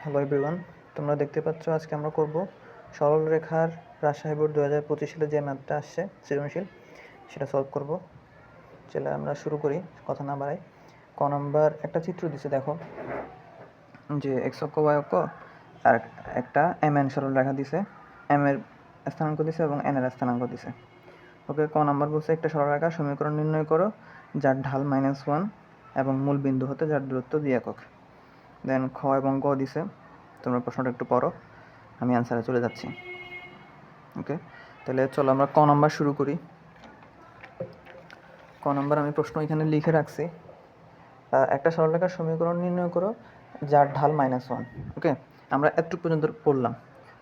Hello everyone, তোমরা দেখতে পাচ্ছ আজকে আমরা করব সরলরেখার রাজশাহী বোর্ড 2025 সালে যে ম্যাথটা আসছে সৃজনশীল, সেটা সলভ করব। চলে আমরা শুরু করি, কথা না বাড়াই। ক নম্বর একটা চিত্র দিছে, দেখো যে এক্স অক্ষ ওয়াই অক্ষ আর একটা এম এন সরলরেখা দিছে, এম এর স্থানাঙ্ক দিছে এবং এন এর স্থানাঙ্ক দিছে। ওকে, ক নম্বর বলছে একটা সরলরেখার সমীকরণ নির্ণয় করো যার ঢাল -1 এবং মূল বিন্দু হতে যার দূরত্ব 2 একক। দেন খ এবং গ দিছে, তোমরা প্রশ্নটা একটু পড়ো, আমি অ্যান্সারে চলে যাচ্ছি। ওকে, তাহলে চলো আমরা ক নাম্বার শুরু করি। ক নাম্বার আমি প্রশ্ন এখানে লিখে রাখছি, একটা সরলরেখার সমীকরণ নির্ণয় করো যার ঢাল -1। ওকে, আমরা এতটুকু পর্যন্ত পড়লাম,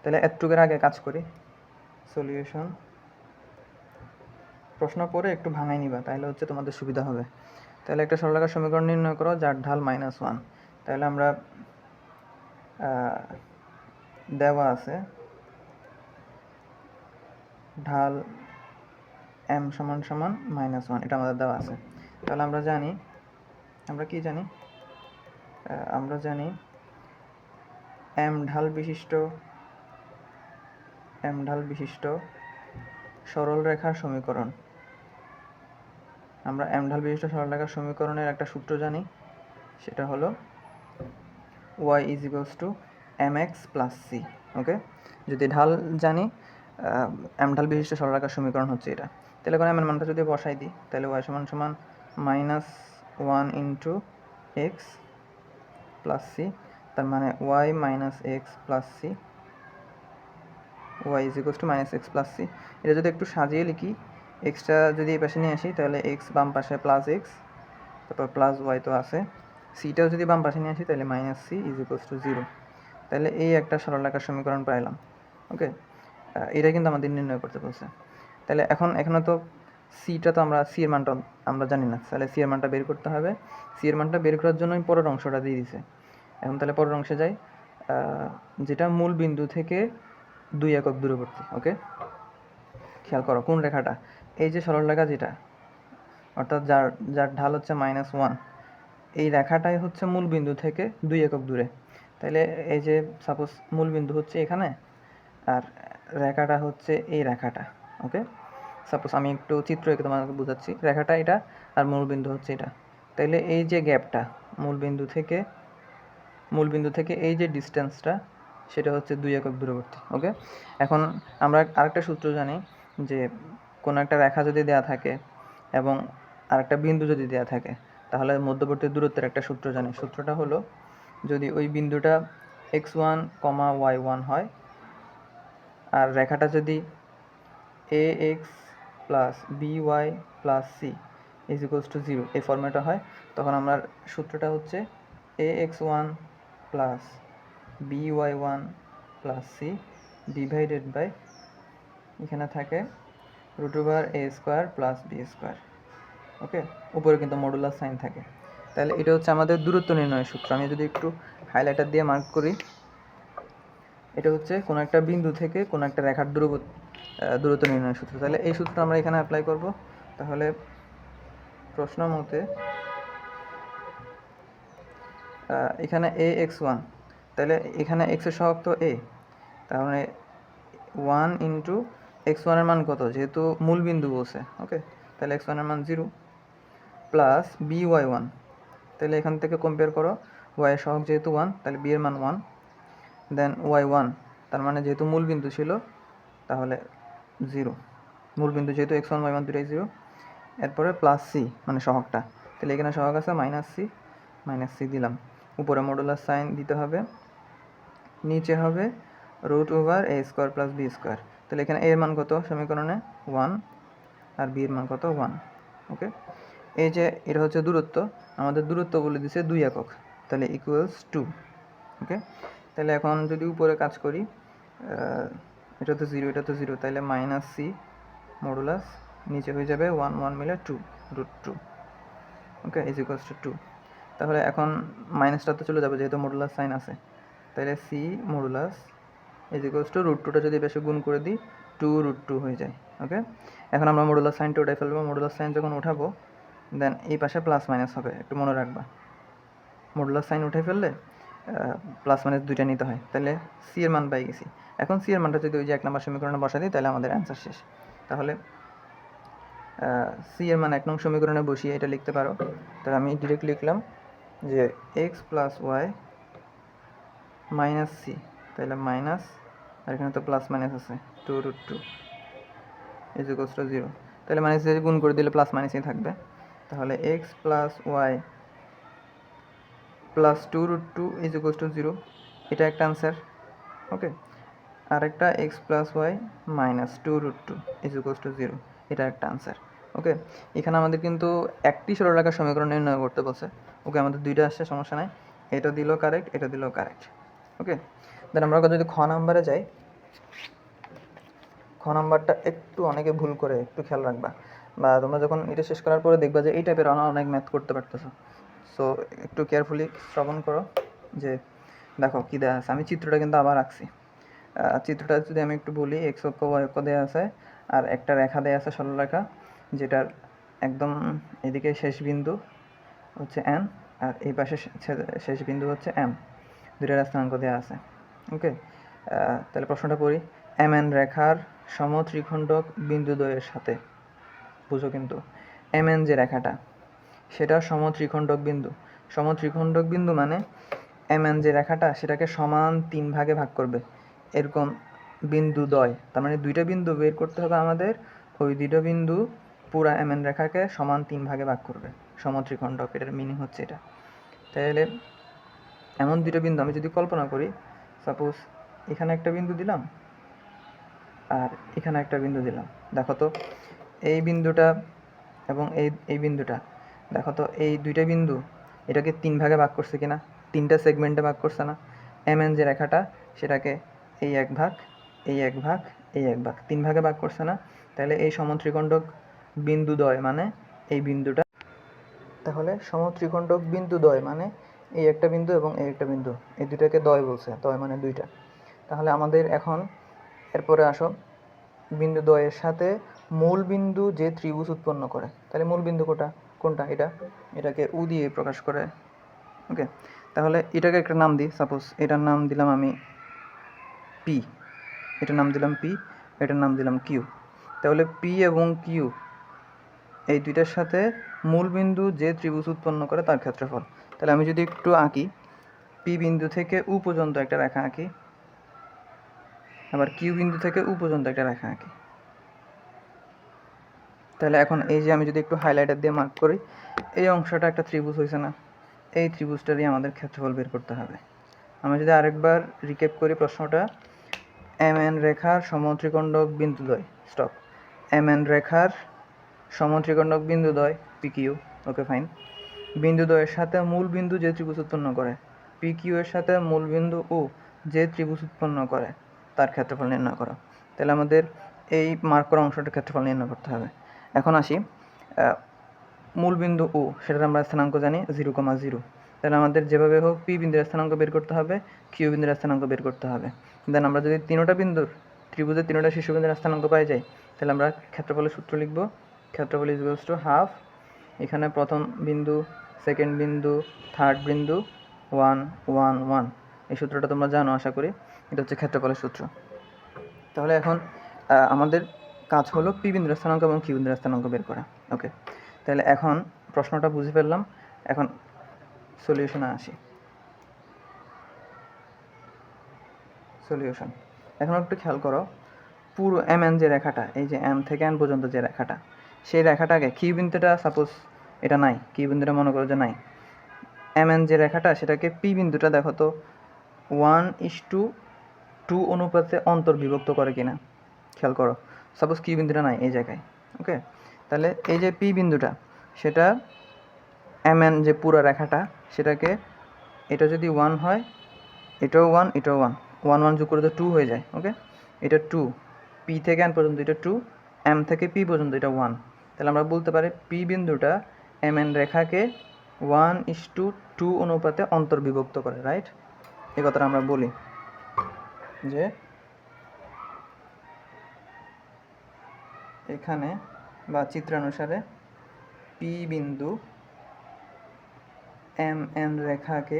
তাহলে এতটুকুর আগে কাজ করি। সলিউশন, প্রশ্ন পড়ে একটু ভাঙাই নিবা, তাহলে হচ্ছে তোমাদের সুবিধা হবে। তাহলে একটা সরলরেখার সমীকরণ নির্ণয় করো যার ঢাল -1। তাহলে আমরা দেওয়া আছে ঢাল m সমান সমান -1, এটা আমাদের দেওয়া আছে। তাহলে আমরা জানি, আমরা কি জানি, আমরা জানি m ঢাল বিশিষ্ট সরল রেখার সমীকরণ। আমরা m ঢাল বিশিষ্ট সরল রেখার সমীকরণের একটা সূত্র জানি, সেটা হলো y = mx + c। ওকে, যদি ঢাল জানি, m ঢাল বিশিষ্ট সরল রেখার সমীকরণ হচ্ছে এটা। তাহলে এখন m এর মানটা যদি বসাই দিই, তাহলে y সমান সমান -1 × x + c, তার মানে y - x + c, y = -x + c। এটা যদি একটু সাজিয়ে লিখি, এক্সটা যদি এই পাশে নিয়ে আসি, তাহলে x বাম পাশে +x, তারপর +y তো আছে, সিটাও যদি বাম পাশে নিয়ে আসি, তাহলে -c = 0। তাহলে এই একটা সরলরেখার সমীকরণ পাইলাম। ওকে, এটা কিন্তু আমাদের নির্ণয় করতে বলছে। তাহলে এখানে তো সিটা তো আমরা সি এর মানটা আমরা জানি না, তাহলে সি এর মানটা বের করতে হবে। সি এর মানটা বের করার জন্যই পরের অংশটা দিয়ে দিছে। এখন তাহলে পরের অংশে যাই, যেটা মূল বিন্দু থেকে 2 একক দূরবর্তী। ওকে, খেয়াল করো কোন রেখাটা, এই যে সরলরেখা যেটা, অর্থাৎ যার ঢাল হচ্ছে -1, এই রেখাটাই হচ্ছে মূল বিন্দু থেকে 2 একক দূরে। তাহলে এই যে সাপোজ মূল বিন্দু হচ্ছে এখানে, আর রেখাটা হচ্ছে এই রেখাটা। ওকে, সাপোজ আমি একটু চিত্র এঁকে তোমাকে বোঝাচ্ছি, রেখাটা এটা আর মূল বিন্দু হচ্ছে এটা। তাহলে এই যে গ্যাপটা মূল বিন্দু থেকে এই যে ডিস্টেন্সটা, সেটা হচ্ছে 2 একক দূরবর্তী। ওকে, এখন আমরা আরেকটা সূত্র জানি, যে কোনো একটা রেখা যদি দেয়া থাকে এবং আরেকটা বিন্দু যদি দেয়া থাকে, তাহলে মধ্যবর্তী দূরত্বের একটা সূত্র জানি। সূত্রটা হলো, যদি ওই বিন্দুটা x1, y1 হয়, আর রেখাটা যদি ax + by + c = 0 এই ফর্মেটটা হয়, তখন আমার সূত্রটা হচ্ছে ax1 + by1 + c divided by, এখানে থাকে √a² + b²। ওকে, উপরে কিন্তু মডুলাস সাইন থাকে। তাহলে এটা হচ্ছে আমাদের দূরত্ব নির্ণয়ের সূত্র। আমি যদি একটু হাইলাইটার দিয়ে মার্ক করি, এটা হচ্ছে কোনো একটা বিন্দু থেকে কোনো একটা রেখার দূরত্ব নির্ণয়ের সূত্র। তাহলে এই সূত্র আমরা এখানে অ্যাপ্লাই করব। তাহলে প্রশ্ন মতে এখানে ax1, তাহলে এখানে x এর সহগ তো a, তাহলে 1 × x1 এর মান কত, যেহেতু মূল বিন্দু বলছে। ওকে, তাহলে x1 এর মান 0 প্লাস by1, তাহলে এখান থেকে কম্পেয়ার করো, y এর সহগ যেহেতু 1, তাহলে b এর মান 1, দেন y1, তার মানে যেহেতু মূল বিন্দু ছিল, তাহলে 0, মূল বিন্দু যেহেতু x1 y1 দুটাই 0। এরপরে প্লাস c মানে সহগটা, তাহলে এখানে সহগ আছে -c দিলাম, উপরে মডুলাস সাইন দিতে হবে, নিচে হবে √a² + b²। তাহলে এখানে a এর মান কত সমীকরণে 1, আর b এর মান কত 1। ওকে, এই যে এটা হচ্ছে দূরত্ব, আমাদের দূরত্ব বলে দিছে 2 একক, তাহলে = 2। ওকে, তাহলে এখন যদি উপরে কাজ করি, এটা তো 0, এটা তো 0, তাহলে -c মডুলাস, নিচে হয়ে যাবে 1 1 মিলে 2 √2। ওকে, = 2। তাহলে এখন মাইনাসটা তো চলে যাবে যেহেতু মডুলাস সাইন আছে, তাহলে c মডুলাস √2টা যদি বেশি গুণ করে দিই, 2 √2 হয়ে যায়। ওকে, এখন আমরা মডুলাস সাইনটা উঠাই ফেলবো। মডুলাস সাইন যখন উঠাবো, দেন এই পাশে প্লাস মাইনাস হবে, একটু মনে রাখবা। মডুলাস সাইন উঠে ফেললে প্লাস মাইনাস দুইটা নিতে হয়, তাহলে সি এর মান পাই গেছি। এখন সি এর মানটা যদি ওই যে 1 নম্বর সমীকরণে বসা দিই তাহলে আমাদের অ্যান্সার শেষ। তাহলে সি এর মান 1 নং সমীকরণে বসিয়ে এটা লিখতে পারো। তাহলে আমি ডিরেক্ট লিখলাম যে x plus y minus c, তাহলে মাইনাস, আর এখানে তো প্লাস মাইনাস আছে 2√2 ইজ ইকুয়ালস টু 0, তাহলে মাইনাস দিয়ে গুণ করে দিলে প্লাস মাইনাসই থাকবে। তাহলে x plus y plus 2√2 is equals to 0, এটা একটা আনসার। ওকে, আরেকটা x plus y minus 2√2 is equals to 0, এটা একটা আনসার। ওকে, এখানে আমাদের কিন্তু একটি সরলরেখার সমীকরণ নির্ণয় করতে বলছে। ওকে, আমাদের দুইটা আসছে, সমস্যা নাই, এটা দিল কারেক্ট, এটা দিল কারেক্ট। ওকে, দেন আমরা যদি খ নাম্বারে যাই, খ নাম্বারটা একটু অনেকে ভুল করে, একটু খেয়াল রাখবা, বা তোমরা যখন এটা শেষ করার পরে দেখবা যে এই টাইপের অনেক ম্যাথ করতে পারতেছো। সো একটু কেয়ারফুলি শ্রবণ করো যে দেখো কী দেওয়া আছে। আমি চিত্রটা কিন্তু আবার আঁকছি। চিত্রটা যদি আমি একটু বলি, এক্স অক্ষ ওয়াই অক্ষ দেওয়া আছে, আর একটা রেখা দেওয়া আছে সরলরেখা, যেটার একদম এদিকে শেষ বিন্দু হচ্ছে এন, আর এই পাশে শেষ বিন্দু হচ্ছে এম, দুইটা স্থানাঙ্ক দেওয়া আছে। ওকে, তাহলে প্রশ্নটা পড়ি। এম এন রেখার সমত্রিখণ্ডক বিন্দুদ্বয়ের সাথে, বুঝো কিন্তু এম এন যে রেখাটা সেটা সমত্রিখণ্ডক বিন্দু। সমত্রিখণ্ডক বিন্দু মানে এম এন যে রেখাটা সেটাকে সমান 3 ভাগে ভাগ করবে, এরকম বিন্দুদ্বয়। তার মানে দুইটা বিন্দু বের করতে হবে আমাদের, ওই দুইটা বিন্দু পুরা এম এন রেখাকে সমান 3 ভাগে ভাগ করবে, সমত্রিখণ্ডক, এটার মিনিং হচ্ছে এটা। তাহলে এমন দুইটা বিন্দু আমি যদি কল্পনা করি, সাপোজ এখানে একটা বিন্দু দিলাম আর এখানে একটা বিন্দু দিলাম, দেখো তো এই বিন্দুটা এবং এই বিন্দুটা, দেখো তো এই দুইটা বিন্দু এটাকে 3 ভাগে ভাগ করছে কিনা, 3টা সেগমেন্টে ভাগ করছে না। এম এন যে রেখাটা সেটাকে এই এক ভাগ, এই এক ভাগ, এই এক ভাগ, 3 ভাগে ভাগ করছে না। তাহলে এই সমত্রিখণ্ডক বিন্দুদ্বয় মানে এই বিন্দুটা, তাহলে সমত্রিখণ্ডক বিন্দুদ্বয় মানে এই একটা বিন্দু এবং এই একটা বিন্দু, এই দুটাকে দ্বয় বলছে, দ্বয় মানে দুইটা। তাহলে আমাদের এখন এরপরে আসো, বিন্দুদ্বয়ের সাথে মূল বিন্দু যে ত্রিভুজ উৎপন্ন করে, তাহলে মূল বিন্দু কোনটা, এটাকে উ দিয়ে প্রকাশ করে। ওকে, তাহলে এটাকে একটা নাম দিই, সাপোজ এটার নাম দিলাম আমি পি, এটার নাম দিলাম পি, এটার নাম দিলাম কিউ। তাহলে পি এবং কিউ এই দুইটার সাথে মূল বিন্দু যে ত্রিভুজ উৎপন্ন করে তার ক্ষেত্রফল। তাহলে আমি যদি একটু আঁকি, পি বিন্দু থেকে উ পর্যন্ত একটা রেখা আঁকি, আবার কিউ বিন্দু থেকে উ পর্যন্ত একটা রেখা আঁকি। তাহলে এখন এই যে আমি যদি একটু হাইলাইটার দিয়ে মার্ক করি, এই অংশটা একটা ত্রিভুজ হয়েছে না, এই ত্রিভুজটারই আমাদের ক্ষেত্রফল বের করতে হবে। আমি যদি আরেকবার রিক্যাপ করি প্রশ্নটা, এম এন রেখার সমত্রিখণ্ডক বিন্দুদ্বয়, স্টপ, এম এন রেখার সমত্রিখণ্ডক বিন্দুদ্বয় পি কিউ, ওকে ফাইন, বিন্দুদ্বয়ের সাথে মূল বিন্দু যে ত্রিভুজ উৎপন্ন করে, পি কিউ এর সাথে মূল বিন্দু ও যে ত্রিভুজ উৎপন্ন করে তার ক্ষেত্রফল নির্ণয় করো। তাহলে আমাদের এই মার্ক করা অংশটার ক্ষেত্রফল নির্ণয় করতে হবে। এখন আসি, মূল বিন্দু ও সেটার আমরা স্থানাঙ্ক জানি 0,0, তাহলে আমাদের যেভাবে হোক পি বিন্দুর স্থানাঙ্ক বের করতে হবে, কিউ বিন্দুর স্থানাঙ্ক বের করতে হবে। দেন আমরা যদি তিনোটা বিন্দুর ত্রিভুজের তিনোটা শীর্ষবিন্দুর স্থানাঙ্ক পাই যাই, তাহলে আমরা ক্ষেত্রফলের সূত্র লিখব, ক্ষেত্রফল ইজ ইকুয়ালস টু হাফ, এখানে প্রথম বিন্দু, সেকেন্ড বিন্দু, থার্ড বিন্দু 1 1 1, এই সূত্রটা তোমরা জানো আশা করি, এটা হচ্ছে ক্ষেত্রফলের সূত্র। তাহলে এখন আমাদের কাজ হলো পি বিন্দুর স্থানাঙ্ক এবং কিউ বিন্দুর স্থানাঙ্ক বের করা। ওকে, তাহলে এখন প্রশ্নটা বুঝে ফেললাম, এখন সলিউশনে আসি। সলিউশন, এখন একটু খেয়াল করো, পুরো এম এন যে রেখাটা, এই যে এম থেকে এন পর্যন্ত যে রেখাটা, সেই রেখাটাকে কিউ বিন্দুটা, সাপোজ এটা নাই, কিউ বিন্দুটা মনে করো যে নাই, এম এন যে রেখাটা সেটাকে পি বিন্দুটা দেখো তো 1:2 অনুপাতে অন্তর্বিভক্ত করে কিনা, খেয়াল করো। সাপোজ কিউ বিন্দুটা নাই এই জায়গায়। ওকে, তাহলে এই যে পি বিন্দুটা সেটা এম এন যে পুরো রেখাটা সেটাকে, এটা যদি 1 হয়, এটাও 1, এটাও 1, 1 1 যোগ করে তো 2 হয়ে যায়। ওকে, এটা 2, পি থেকে এন পর্যন্ত এটা 2, এম থেকে পি পর্যন্ত এটা 1, তাহলে আমরা বলতে পারি পি বিন্দুটা এম এন রেখাকে 1:2 অনুপাতে অন্তর্বিভক্ত করে, রাইট? এই কথাটা আমরা বলি যে এখানে বা চিত্রানুসারে পি বিন্দু এম এন রেখাকে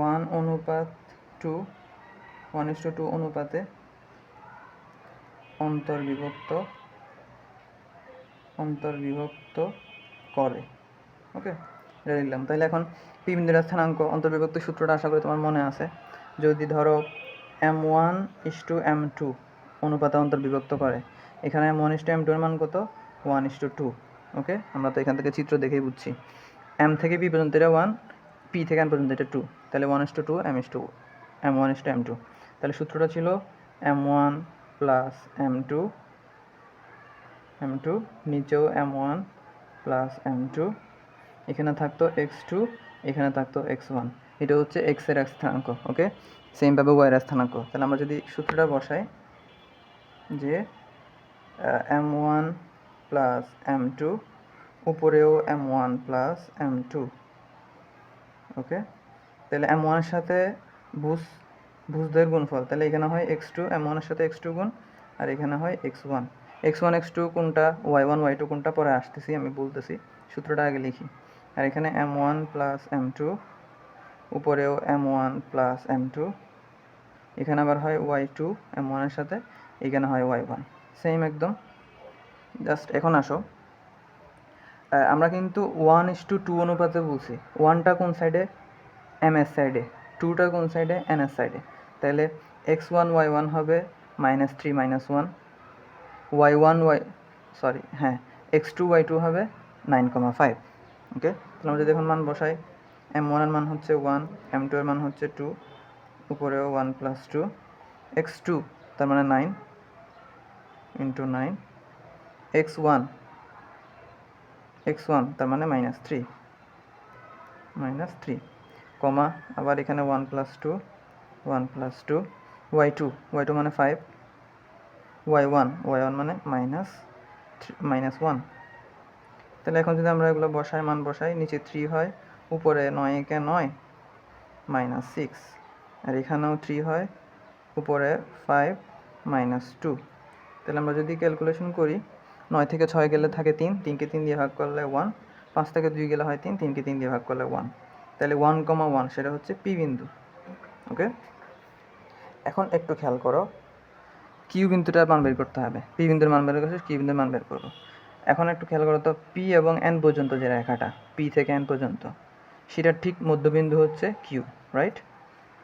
1:2 1:2 অনুপাতে অন্তর্বিভক্ত করে। ওকে, এটা লিখলাম। তাহলে এখন পি বিন্দুর স্থানাঙ্ক অন্তর্বিভক্ত সূত্রটা আশা করি তোমার মনে আছে। যদি ধরো m1:m2 অনুপাতে অন্তর্বিভক্ত করে, এখানে m1:m2 এর মান কত? 1:2। ওকে, আমরা তো এখান থেকে চিত্র দেখেই বুঝছি m থেকে p পর্যন্ত এটা 1, p থেকে n পর্যন্ত এটা 2, তাহলে 1:2 m1:m2। তাহলে সূত্রটা ছিল m1 প্লাস m2 নিচেও m1 প্লাস m2, এখানে থাকতো x2, এখানে থাকতো x1। এটা হচ্ছে x এর স্থানাঙ্ক। ওকে, সেমভাবে y এর স্থানাঙ্ক। তাহলে আমরা যদি সূত্রটা বসাই যে m1 প্লাস m2 উপরেও m1 প্লাস m2। ওকে, তাহলে m1 এর সাথে ভুজদের গুণফল, তাহলে এখানে হয় x2, m1 এর সাথে x2 গুণ, আর এখানে হয় x1। x1 x2 কোনটা, y1 y2 কোনটা পরে আসতেছি, আমি বলতেছি, সূত্রটা আগে লিখি। আর এখানে m1 প্লাস m2 উপরেও m1 প্লাস m2, এখানে আবার হয় y2 m1 এর সাথে, এখানে হয় y1, সেম একদম। জাস্ট এখন আসো, আমরা কিন্তু 1:2 অনুপাতে বলছি। 1টা কোন সাইডে? m এর সাইডে, 2টা কোন সাইডে? n এর সাইডে। তাহলে x1 y1 হবে -3 -1, x2 y2 হবে 9,5। ওকে, তাহলে আমরা যদি এখন মান বসাই, m1 এর মান হচ্ছে 1, m2 এর মান হচ্ছে 2, উপরেও 1 প্লাস 2, x2 তার মানে 9 ইন্টু 9, x1 তার মানে -3, কমা, আবার এখানে 1 প্লাস 2, y2 মানে 5, y1 মানে -1। তাহলে এখন যদি আমরা এগুলো মান বসাই, নিচে 3 হয়, উপরে 9 কে 9 -6, আর এখানেও 3 হয়, উপরে 5 -2। তাহলে আমরা যদি ক্যালকুলেশন করি, 9 থেকে 6 গেলে থাকে 3, 3কে 3 দিয়ে ভাগ করলে 1, 5 থেকে 2 গেলে হয় 3, 3কে 3 দিয়ে ভাগ করলে 1। তাহলে 1,1 সেটা হচ্ছে পি বিন্দু। ওকে, এখন একটু খেয়াল করো, কিউ বিন্দুটার মান বের করতে হবে। পি বিন্দুর মান বের করছে, কিউ বিন্দুর মান বের করবো। এখন একটু খেয়াল করো তো, পি এবং এন পর্যন্ত যে রেখাটা, পি থেকে এন পর্যন্ত, সেটার ঠিক মধ্যবিন্দু হচ্ছে কিউ, রাইট?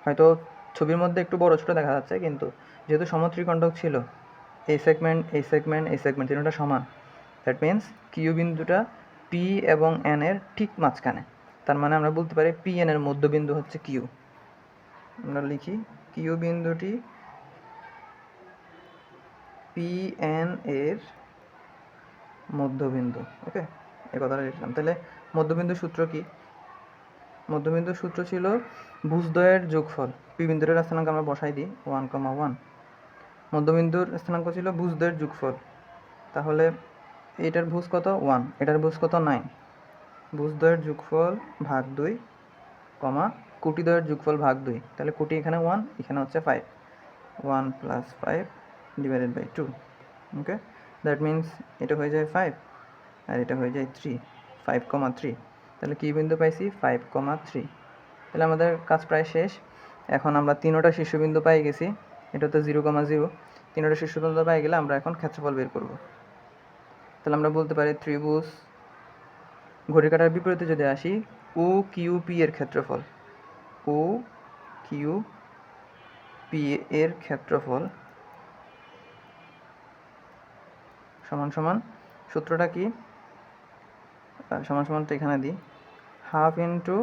হয়তো ছবির মধ্যে একটু বড় ছোটো দেখা যাচ্ছে, কিন্তু যেহেতু সমত্রিকোণক ছিল, এই সেগমেন্ট তিনটা সমান, দ্যাট মিন্স কিউ বিন্দুটা পি এবং এন এর ঠিক মাঝখানে। তার মানে আমরা বলতে পারি পি এন এর মধ্যবিন্দু হচ্ছে কিউ। আমরা লিখি কিউ বিন্দুটি পি এন এর মধ্যবিন্দু। ওকে, এই কথাটা লিখলাম। তাহলে মধ্যবিন্দুর সূত্র কি? মধ্যবিন্দুর সূত্র ছিল ভুজদ্বয়ের যোগফল। পি বিন্দুর স্থানাঙ্ক আমরা বসাই দিই 1,1। মধ্যবিন্দুর স্থানাঙ্ক ছিল ভুজদ্বয়ের যোগফল। তাহলে এটার ভুজ কত? 1, এটার ভুজ কত? 9। ভুজদ্বয়ের যোগফল ভাগ 2, কমা কোটিদ্বয়ের যোগফল ভাগ 2। তাহলে কোটি এখানে 1, এখানে হচ্ছে 5, 1 plus 5 divided by 2। Okay, that means এটা হয়ে যায় 5, আর এটা হয়ে যায় 3, 5,3। তাহলে কি বিন্দু পাইছি? 5,3। তাহলে আমাদের কাজ প্রায় শেষ। এখন আমরা তিনোটা শীর্ষবিন্দু পাই গেছি, এটা তো 0,0। তিনোটা শীর্ষবিন্দু পাই গেলে আমরা এখন ক্ষেত্রফল বের করব। তাহলে আমরা বলতে পারি ত্রিভুজ ঘড়ির কাঁটার বিপরীতে যদি আসি, ও কিউ পি এর ক্ষেত্রফল, ও কিউ পি এর ক্ষেত্রফল সমান সমান, সূত্রটা কি? সমান সমান তো এখানে দিই, হাফ ইন্টু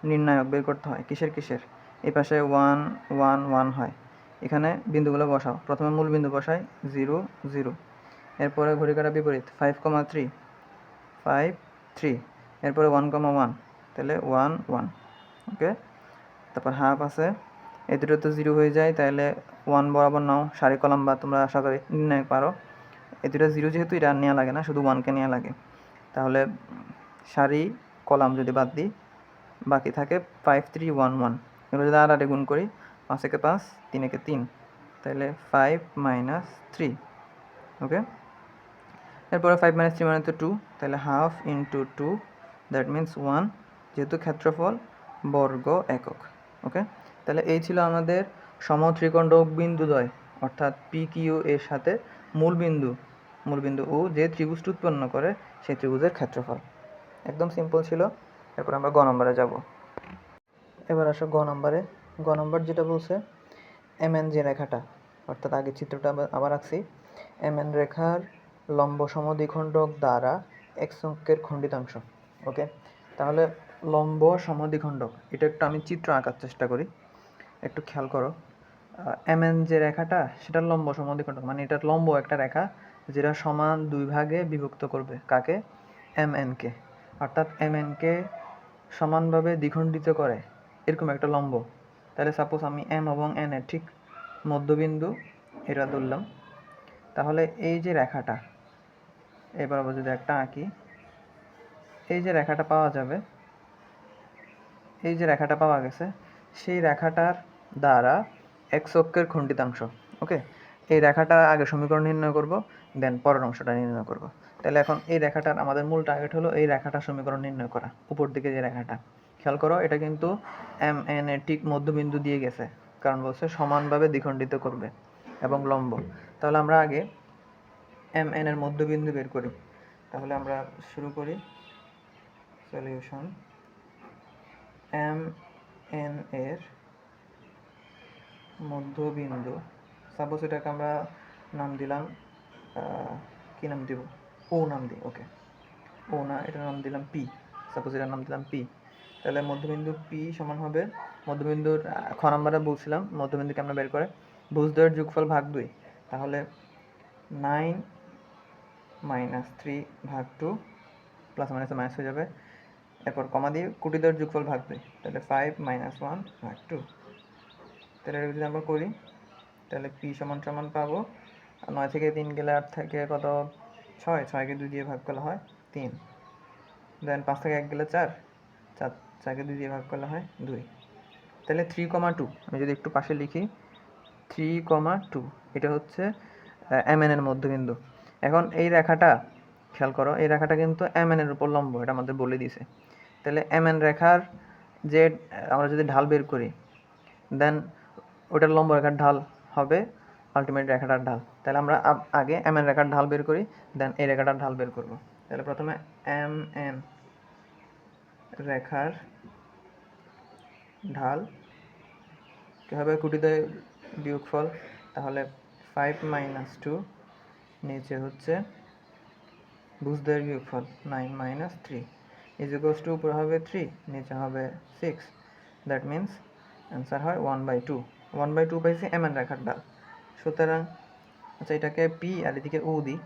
নির্ণায়ক বের করতে হয়। কিসের? এই পাশে 1 1 1 হয়। এখানে বিন্দুগুলো বসাও। প্রথমে মূল বিন্দু বসাই 0 0, এরপরে ঘড়ি কাঁটা বিপরীত 5,3 5 3, এরপরে 1,1, তাহলে 1 1। ওকে, তারপর হাফ আছে, এই দুটো তো 0 হয়ে যায়, তাহলে 1 বরাবর নাও, সারি কলাম বা তোমরা আশা করি নির্ণয় পারো। এই দুটো 0 যেহেতু এটা নেওয়া লাগে না, শুধু 1কে নেওয়া লাগে। তাহলে সারি কলাম যদি বাদ দিই, বাকি থাকে 5 3 1 1। এগুলো যদি আর গুণ করি, 5 একে 5, 3 একে 3, তাহলে 5 3। ওকে, এরপরে 5 3 মানে তো 2, তাহলে হাফ ইন্টু 2, দ্যাট মিন্স 1। যেহেতু ক্ষেত্রফল বর্গ একক। ওকে, তাহলে এই ছিল আমাদের সমত্রিকোণক বিন্দুদ্বয় অর্থাৎ পি কিউ এর সাথে মূলবিন্দু ও যে ত্রিভুজটি উৎপন্ন করে সেই ত্রিভুজের ক্ষেত্রফল। একদম সিম্পল ছিল। এরপর আমরা গ নম্বরে যাব। এবার আসো গ নম্বর যেটা বলছে এমএন যে রেখাটা, অর্থাৎ আগের চিত্রটা আবার আঁকছি, এমএন রেখার লম্ব সমদ্বিখণ্ডক দ্বারা এক্স অক্ষের খণ্ডিতাংশ। ওকে, তাহলে লম্ব সমদ্বিখণ্ডক, এটা একটু আমি চিত্র আঁকার চেষ্টা করি, একটু খেয়াল করো। এমএন যে রেখাটা সেটা লম্ব সমদ্বিখণ্ডক, মানে এটার লম্ব একটা রেখা যেটা সমান দুই ভাগে বিভক্ত করবে কাকে, এমএনকে, অর্থাৎ এমএনকে সমানভাবে দ্বিখণ্ডিত করে এরকম একটা লম্ব। তাহলে সাপোজ আমি এম এবং এন এর ঠিক মধ্যবিন্দু এটা ধরলাম। তাহলে এই যে রেখাটা, এবার আবার যদি একটা আঁকি, এই যে রেখাটা পাওয়া যাবে, এই যে রেখাটা পাওয়া গেছে, সেই রেখাটার দ্বারা এক্স অক্ষের খণ্ডিতাংশ। ওকে, এই রেখাটা আগে সমীকরণ নির্ণয় করব, দেন পরের অংশটা নির্ণয় করব। তাহলে এখন এই রেখাটার আমাদের মূল টার্গেট হলো এই রেখাটার সমীকরণ নির্ণয় করা। উপর দিকে যে রেখাটা খেয়াল করো, এটা কিন্তু এম এন এর ঠিক মধ্যবিন্দু দিয়ে গেছে, কারণ বলছে সমানভাবে দ্বিখণ্ডিত করবে এবং লম্ব। তাহলে আমরা আগে এম এন এর মধ্যবিন্দু বের করি। তাহলে আমরা শুরু করি সলিউশন। এম এন এর মধ্যবিন্দু, সাপোজ এটাকে আমরা নাম দিলাম, কি নাম দিব, ও নাম দিই। ওকে, ও না, এটার নাম দিলাম পি, সাপোজ এটার নাম দিলাম পি। তাহলে মধ্যবিন্দু পি সমান হবে, মধ্যবিন্দুর খ নম্বরে বলছিলাম মধ্যবিন্দুকে আমরা বের করে ভুজদ্বয়ের যোগফল ভাগ 2, তাহলে 9 - 3 ভাগ 2, প্লাস মাইনাসে মাইনাস হয়ে যাবে, এরপর কমা দিয়ে কোটিদ্বয়ের যোগফল ভাগ 2, তাহলে 5 - 1 ভাগ 2। তাহলে এটা যদি আমরা করি তাহলে পি সমান সমান পাবো 9 থেকে 3 গেলে 8 থেকে কত, 6, 6কে 2 দিয়ে ভাগ করলে হয় 3, দেন 5 থেকে 1 গেলে 4, 4কে 2 দিয়ে ভাগ করলে হয় 2। তাহলে 3,2, আমি যদি একটু পাশে লিখি 3,2, এটা হচ্ছে এমএন এর মধ্যবিন্দু। এখন এই রেখাটা খেয়াল করো, এই রেখাটা কিন্তু এমএন এর উপর লম্ব, এটা আমাদের বলে দিয়েছে। তাহলে এমএন রেখার যে আমরা যদি ঢাল বের করি, দেন ওটার লম্ব রেখার ঢাল হবে আলটিমেট রেখাটার ঢাল। তাহলে আমরা আগে এম এন রেখার ঢাল বের করি, দেন এই রেখাটার ঢাল বের করব। তাহলে প্রথমে এম এন রেখার ঢাল কী হবে, কোটিদ্বয় বিয়োগফল, তাহলে 5 - 2, নিচে হচ্ছে ভুজদ্বয়ের বিয়োগফল 9 - 3 ইজ ইকুয়ালস টু, উপরে হবে 3, নিচে হবে 6, দ্যাট মিন্স অ্যান্সার হয় 1/2। 1/2 পাইছি এম এন রেখার ঢাল। সুতরাং আচ্ছা, এটাকে পি আর এদিকে ও দিই,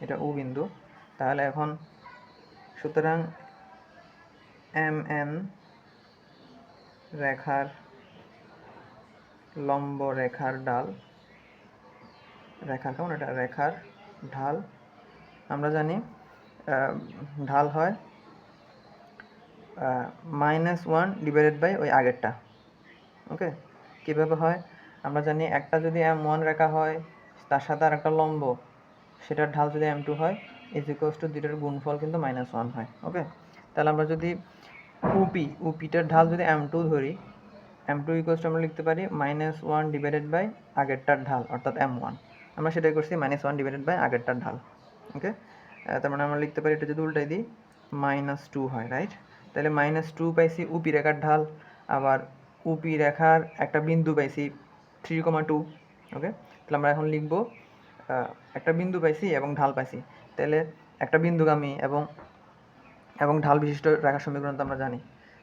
এটা ও বিন্দু। তাহলে এখন সুতরাং এম এন রেখার লম্ব রেখার ঢাল, রেখার কেমন, এটা রেখার ঢাল, আমরা জানি ঢাল হয় -1 ডিভাইডেড বাই ওই আগেরটা। ওকে, কীভাবে হয় আমরা জানি, একটা যদি M1 রেখা হয় তার সাথে আর একটা লম্ব, সেটার ঢাল যদি M2 হয়, ইজ ইকুয়ালস টু দুইটার গুণফল কিন্তু -1 হয়। ওকে, তাহলে আমরা যদি উপিটার ঢাল যদি M2 ধরি, M2 ইকুয়ালস টু আমরা লিখতে পারি -1 ডিভাইডেড বাই আগেরটার ঢাল অর্থাৎ M1। আমরা সেটাই করছি, -1 ডিভাইডেড বাই আগেরটার ঢাল। ওকে, তার মানে আমরা লিখতে পারি, এটা যদি উল্টাই দিই -2 হয়, রাইট। তাহলে -2 পাইছি উপি রেখার ঢাল, আবার উপি রেখার একটা বিন্দু পাইছি 3,2। ওকে, তাহলে আমরা এখন লিখব একটা বিন্দু পাইছি এবং ঢাল পাইছি, তাহলে একটা বিন্দুগামী এবং ঢাল বিশিষ্ট রেখার সমীকরণ তো আমরা জানি।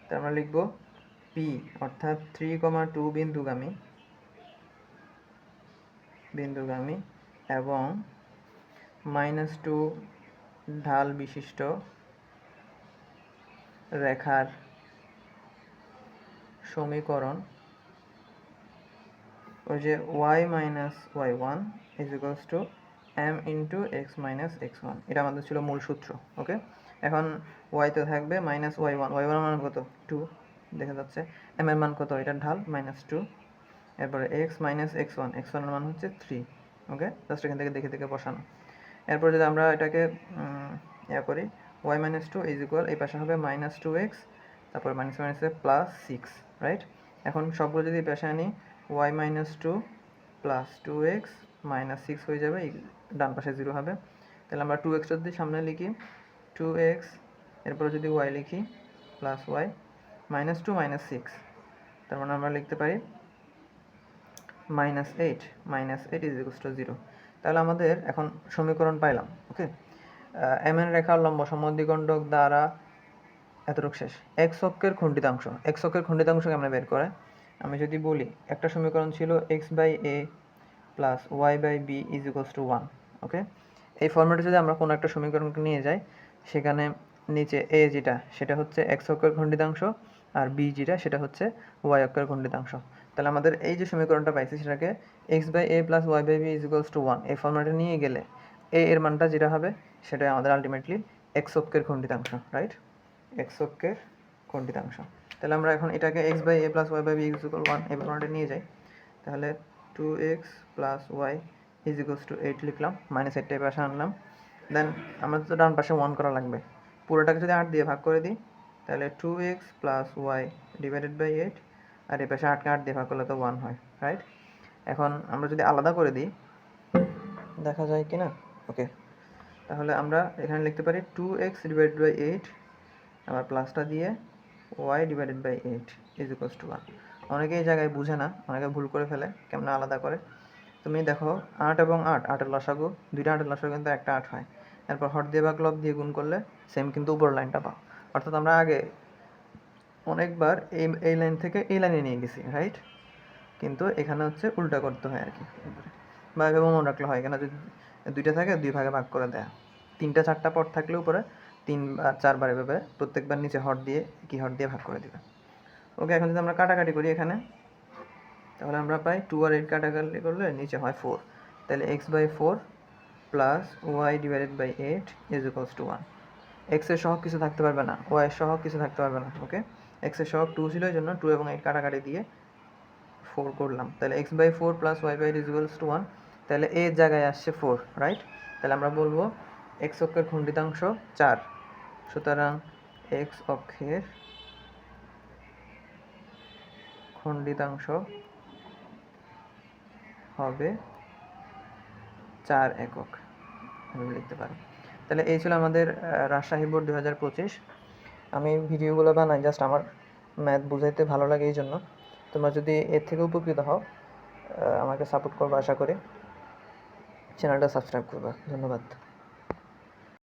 তাহলে আমরা লিখব পি অর্থাৎ 3,2 বিন্দুগামী এবং -2 ঢাল বিশিষ্ট রেখার সমীকরণ, ওই যে y - y1 is equals two m into x - x1, এটা আমাদের ছিল মূল সূত্র। ওকে, এখন y তে থাকবে -y1, y1 এর মান কত 2 দেখা যাচ্ছে, m এর মান কত, এটার ঢাল -2, এরপরে x - x1, x1 এর মান হচ্ছে 3। ওকে, জাস্ট এখান থেকে দেখে দেখে বসানো। এরপর যদি আমরা এটাকে করি y - 2 ইজ ইকুয়াল, এই পাশে হবে -2x তারপর মাইনাস মাইনাসে প্লাস 6, রাইট? এখন সবগুলো যদি পেশে আনি, y - 2 প্লাস 2x মাইনাস 6 হয়ে যাবে, ডান পাশে 0 হবে। তাহলে আমরা 2x যদি সামনে লিখি, 2x, এরপরে যদি y লিখি প্লাস y -2 -6, তার মানে আমরা লিখতে পারি -8 -8 = 0। তাহলে আমাদের এখন সমীকরণ পাইলাম। ওকে, এমএন রেখার লম্ব সমদ্বিখণ্ডক দ্বারা এতটুকু শেষ। এক্স অক্ষের খণ্ডিতাংশ, এক্স অক্ষের খণ্ডিতাংশকে আমরা বের করে, আমি যদি বলি একটা সমীকরণ ছিল x/a প্লাস y/b = 1। ওকে, এই ফর্মেটে যদি আমরা কোনো একটা সমীকরণকে নিয়ে যাই, সেখানে নিচে a যেটা সেটা হচ্ছে এক্স অক্ষের খণ্ডিতাংশ, আর b যেটা সেটা হচ্ছে y অক্ষের খণ্ডিতাংশ। তাহলে আমাদের এই যে সমীকরণটা পাইছি সেটাকে x/a প্লাস y/b = 1 এই ফর্মেটে নিয়ে গেলে a এর মানটা যেটা হবে সেটাই আমাদের আলটিমেটলি এক্স অক্ষের খণ্ডিতাংশ, রাইট? এক্স অক্ষের খণ্ডিতাংশ। তাহলে আমরা এখন এটাকে x/a প্লাস y/b = 1 এই ফর্মেটে নিয়ে যাই। তাহলে 2x প্লাস y = 8 লিখলাম, -8টা পাশে আনলাম। দেন আমাদের তো ডান পাশে 1 করা লাগবে। পুরোটাকে যদি 8 দিয়ে ভাগ করে দিই, তাহলে 2x plus y divided by 8, আর এই পাশে 8কে 8 দিয়ে ভাগ করলে তো 1 হয়, রাইট? এখন আমরা যদি আলাদা করে দিই, দেখা যায় কি না? ওকে, তাহলে আমরা এখানে লিখতে পারি 2x ডিভাইডেড বাই 8, আবার প্লাসটা দিয়ে y ডিভাইডেড বাই 8 = 1। অনেকে এই জায়গায় বুঝে না, অনেকে ভুল করে ফেলে কেমন আলাদা করে। তুমি দেখো 8 এবং 8, 8-এর লসাগু, দুইটা 8-এর লসাগু কিন্তু একটা 8 হয়। এরপর হর দিয়ে বা লব দিয়ে গুণ করলে সেম কিন্তু উপর লাইনটা পাও। অর্থাৎ আমরা আগে অনেকবার এই লাইন থেকে এই লাইনে নিয়ে গেছি, রাইট? কিন্তু এখানে হচ্ছে উল্টা করতে হয় আর কি, বা এভাবে মনে রাখলে হয়। এখানে যদি দুইটা থাকে 2 ভাগে ভাগ করে দেয়, 3টা 4টা পদ থাকলে উপরে 3 বা 4 বার এভাবে প্রত্যেকবার নিচে হর দিয়ে ভাগ করে দিবে। ওকে, এখন যদি আমরা কাটাকাটি করি এখানে, তাহলে আমরা পাই 2 আর 8 কাটাকাটি করলে নিচে হয় 4। তাহলে x/4 plus y divided by 8 = 1। x এর সহগ কিছু থাকতে পারবে না, y এর সহগ কিছু থাকতে পারবে না। ওকে, x এর সহগ 2 ছিল, এই জন্য 2 এবং 8 কাটাকাটি দিয়ে 4 করলাম। তাহলে x/4 প্লাস y/8 = 1। তাহলে a এর জায়গায় আসছে 4, রাইট? তাহলে আমরা বলবো x অক্ষের খণ্ডিতাংশ 4। সুতরাং x অক্ষের খণ্ডিতাংশ হবে 4 একক, আমি লিখতে পারি। তাহলে এই ছিল আমাদের রাজশাহী বোর্ড 2025। আমি ভিডিওগুলো বানাই জাস্ট আমার ম্যাথ বুঝাইতে ভালো লাগে, এই জন্য। তোমরা যদি এর থেকে উপকৃত হও, আমাকে সাপোর্ট করবে আশা করি। চ্যানেলটা সাবস্ক্রাইব করবে। ধন্যবাদ।